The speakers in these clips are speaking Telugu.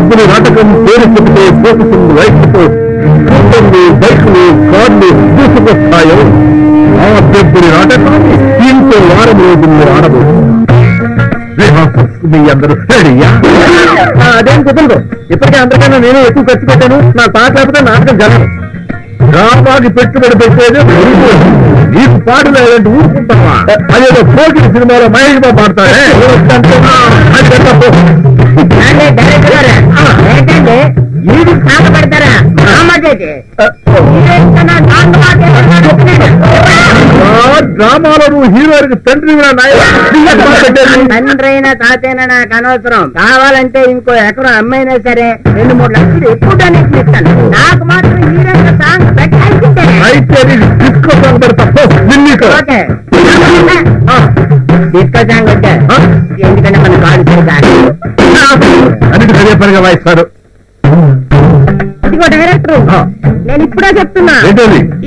పెద్దలు నాటకం పేరు చెబితే పోతుంది రైతులతో స్కూటర్లు బైకులు కార్లు దూసుకొస్తాయో ఆ పెద్దలు నాటకాన్ని దీంతో వారం రోజుల్లో ఆడబోతుంది. మీ అందరూ రెడీయా? అదేం కుదరదు. ఇప్పటికే అందరికన్నా నేనే ఎక్కువ ఖర్చు పెట్టాను. నా పాట లేకపోతే నాటకం జరగదు. డ్రామాకి పెట్టుబడి పెట్టేది నీకు పాటలు ఏదంటే ఊరుకుంటావా? అదేదో పోటీ సినిమాలో మహేష్ బాబు పాడతాడే ఇది పాట పెడతారా? డ్రామాలో నువ్వు హీరోకి తండ్రి తండ్రి అయినా తాతైనా నాకు అనవసరం. కావాలంటే ఇంకో ఎకరం అమ్మైనా సరే 2-3 లక్షలు ఎక్కువ డొనేషన్ ఇస్తాను. నాకు మాత్రం హీరోయిన్ సాంగ్ పెట్టాల్సిందే. అయితే డిస్కో సాంగ్ పెడతా. ఓకే డిస్కో సాంగ్ వచ్చా ఎందుకంటే మన కాదు అన్నిటి అదే పనిగా వాయిస్తారు. ఇదిగో డైరెక్టర్, నేను ఇప్పుడే చెప్తున్నా,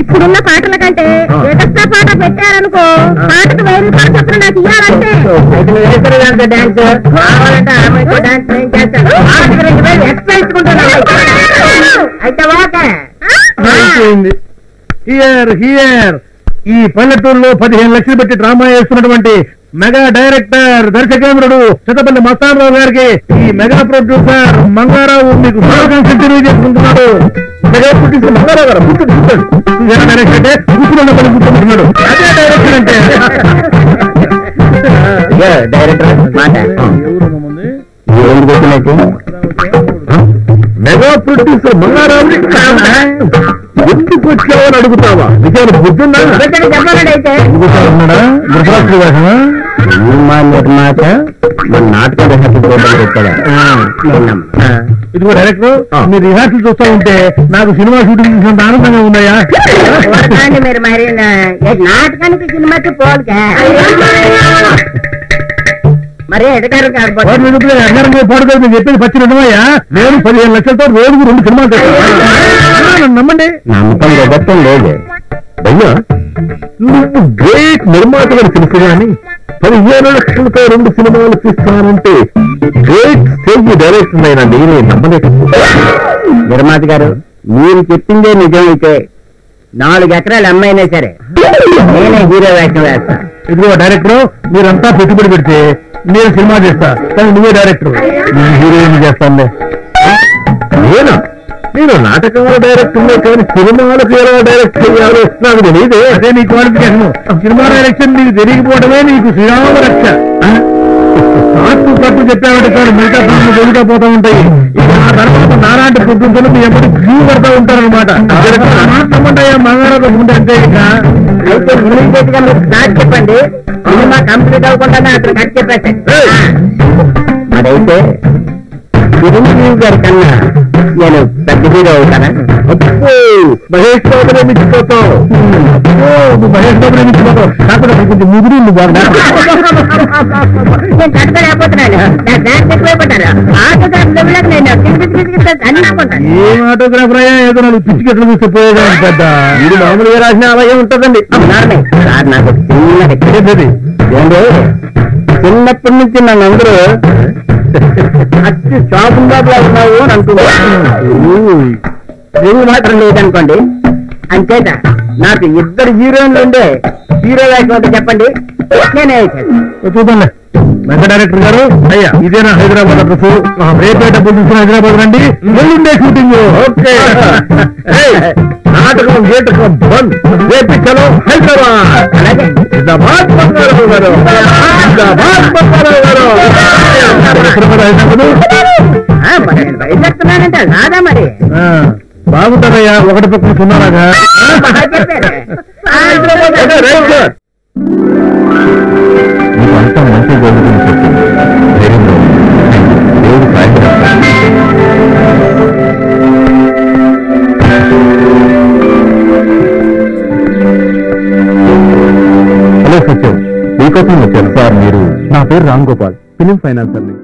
ఇప్పుడున్న పాటల కంటే ఎక్స్ట్రా పాట పెట్టారనుకో పాటకు 1000 రూపాయలు చెప్పిన నాకు ఇవ్వాలంటే డాన్స్ కావాలంటే ఆమెతో డాన్స్ నేను చేస్తాను. 2000 ఎక్స్ట్రా ఇచ్చుకుంటున్నా. అయితే ఓకే. హియర్ ఈ పల్లెటూరులో 15 లక్షలు పెట్టి డ్రామా వేస్తున్నటువంటి మెగా డైరెక్టర్ దర్శకేంద్రుడు చిత్తపల్లి మస్తానరావు గారికి ఈ మెగా ప్రొడ్యూసర్ మంగారావు మీకు శుభాకాంక్షలు తెలియజేసుకుంటున్నాడు. మెగా ప్రొడ్యూసర్ మంగారావు గారు డైరెక్టర్ అంటే కూర్చున్నప్పుడు కూర్చుంటున్నాడు. అదే డైరెక్టర్ అంటే డైరెక్టర్ మెగా ప్రొడ్యూసర్ మంగారావుని ఎందుకు వచ్చావని అడుగుతావా? నిజాన్ని పొద్దున్నా సినిమా నిర్మాత మన నాటక ఇదిగో డైరెక్టర్, మీరు రిహార్సల్ చూస్తా ఉంటే నాకు సినిమా షూటింగ్ చూసినంత ఆనందంగా ఉన్నాయా? మీరు మరి నాటకానికి సినిమాకి పోలిక మరి పోడదు. నేను చెప్పేది పచ్చి నిజమయ్యా. నేను 15 లక్షలతో రోజుకు 2 సినిమాలు చేస్తాను. నమ్మండి. నమ్మకం గొప్పం లేదు. అయ్యా నువ్వు గ్రేట్ నిర్మాతలను తెలుసు కానీ 15 లక్షలతో 2 సినిమాలు తీస్తానంటే గ్రేట్ స్టేజ్ డైరెక్టర్ అయినా నేనే నమ్మలేకపోతే. నిర్మాత గారు, మీరు చెప్పిందే నిజమైతే 4 ఎకరాలు అమ్మైనా సరే నేనే హీరో వేషం వేస్తా. ఇదిగో డైరెక్టర్, మీరంతా పెట్టుబడి పెడితే నేను సినిమా చేస్తా, కానీ నువ్వే డైరెక్టర్. నేను హీరోయిన్ చేస్తానులే. నేనా? నేను నాటకాల డైరెక్టర్ కానీ సినిమాలకు ఎలా డైరెక్ట్ చేయాలో నాకు తెలియదు. అదే నీ క్వాలిఫికేషన్. సినిమా డైరెక్షన్ నీకు తెలియకపోవడమే నీకు శ్రీరామ రక్ష. పట్టు చెప్పామంటే సార్ మిగతా పనులు జరుగుతా పోతా ఉంటాయి. ఆ తర్వాత నాలాంటి పొద్దుంతలు మీ ఎప్పటి క్యూ పడతా ఉంటారనమాట. మాట్లాడయ్యా మంగారావు ముందు అంటే ఇక అయితే ఇమీడియట్ గా మీరు స్టార్ట్ చెప్పండి. సినిమా కంప్లీట్ అవ్వకుండానే అక్కడ కట్ చెప్పేస్తాను. మరైతే చిరంజీవి గారి కన్నా నేను పెద్ద హీరో అవుతానా? మహేష్ బాబునే మించిపోతావు. మహేష్ బాబునే మించిపోతావు. కాకుండా కొంచెం ముదురు నేను కట్టుకోలేకపోతున్నాను. నా డాన్స్ ఎక్కువైపోతాను. ఆటోగ్రాఫ్ లెవెల్కి నేను అన్నుకుంటాను. ఏం ఆటోగ్రాఫర్ అయ్యా? ఏదో నాకు పిచ్చికెట్లు చూస్తే పోయేదాన్ని పెద్ద. మీరు మామూలుగా రాసిన అలాగే ఉంటుందండి. సార్ నాకు చిన్న ఎక్కడేది చిన్నప్పటి నుంచి నన్ను అందరూ అతి షాపుందాపులా ఉన్నావు అని అనుకున్నాను. మాత్రం లేదనుకోండి. అంచేత నాకు 2 హీరోయిన్లు ఉండే హీరో వేయకపోతే చెప్పండి, నేనే చూద్దాంలే. వెంకట డైరెక్టర్ గారు, అయ్యా ఇదేనా హైదరాబాద్ అడ్రస్? రేపే డబ్బులు తీసుకుని హైదరాబాద్ రండి. ఎల్లుండే షూటింగ్. ఓకే. నాటకం గీటకం బంద్. రేపు చలో హైదరాబాద్. అలాగే జిందాబాద్ బంగారావు గారు. జిందాబాద్ బంగారావు గారు. నేను బయలుదేరుతున్నానంటే రాదా మరి? బాగుంటుందయ్యా. ఒకటి పక్కన సున్నారాగా నీకు అంతా మంచి జరుగుతుంది చెప్పి ధైర్యంలో దేవుడు సాయం చేస్తాడు. హలో సత్యం, మీకోసం వచ్చాను సార్. మీరు? నా పేరు రామ్ గోపాల్, ఫిలిం ఫైనాన్సర్ని.